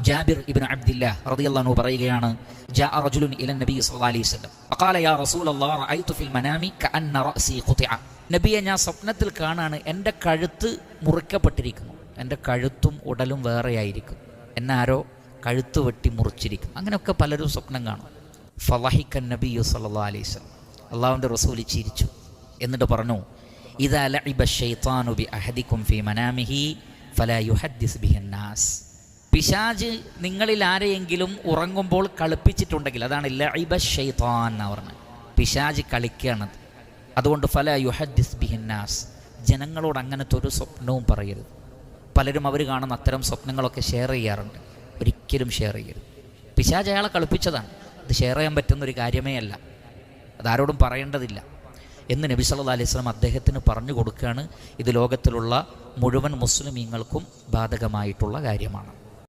ജാബിർ ഇബ്നു അബ്ദില്ലാഹ് റളിയല്ലാഹു അൻഹു പറയുകയാണ്, ജാഅ റജുലുൻ ഇല നബി സ്വല്ലല്ലാഹു അലൈഹി വസല്ലം ഫഖാല യാ റസൂലല്ലാഹ് റഅയ്തു ഫിൽ മനാമി കഅന്ന റഅസി ഖുതിഅ. നബിയെ, ഞാൻ സ്വപ്നത്തിൽ കാണാണ് എൻ്റെ കഴുത്ത് മുറിക്കപ്പെട്ടിരിക്കുന്നു, എൻ്റെ കഴുത്തും ഉടലും വേറെയായിരിക്കും, എന്നാരോ കഴുത്ത് വെട്ടി മുറിച്ചിരിക്കും. അങ്ങനെയൊക്കെ പലരും സ്വപ്നം കാണും. ഫളഹിക്കൻ നബിയു സല്ലല്ലാഹു അലൈഹി വസല്ലം, അള്ളാഹുവിൻ്റെ റസൂൽ ചിരിച്ചു. എന്നിട്ട് പറഞ്ഞു, ഇദാ ലഇബ ശൈത്താനു ബി അഹദികും ഫീ മനാമിഹി ഫലാ യുഹദ്ദിസ് ബിഹിന്നാസ്. പിശാച് നിങ്ങളിൽ ആരെയെങ്കിലും ഉറങ്ങുമ്പോൾ കളിപ്പിച്ചിട്ടുണ്ടെങ്കിൽ, അതാണ് ലഇബ ശൈത്താൻ എന്ന് പറഞ്ഞത്, പിശാച് കളിക്കുകയാണത്. അതുകൊണ്ട് ഫലാ യുഹദ്ദിസ് ബിഹിന്നാസ്, ജനങ്ങളോട് അങ്ങനത്തെ ഒരു സ്വപ്നവും പറയരുത്. പലരും അവർ കാണുന്ന അത്തരം സ്വപ്നങ്ങളൊക്കെ ഷെയർ ചെയ്യാറുണ്ട്. ഒരിക്കലും ഷെയർ ചെയ്യരുത്. പിശാച് അയാളെ കളിപ്പിച്ചതാണ്, അത് ഷെയർ ചെയ്യാൻ പറ്റുന്നൊരു കാര്യമേ അല്ല, അതാരോടും പറയേണ്ടതില്ല എന്ന് നബി സല്ലല്ലാഹു അലൈഹി വസല്ലം അദ്ദേഹത്തിന് പറഞ്ഞു കൊടുക്കുകയാണ്. ഇത് ലോകത്തിലുള്ള മുഴുവൻ മുസ്ലിമീങ്ങൾക്കും ബാധകമായിട്ടുള്ള കാര്യമാണ്.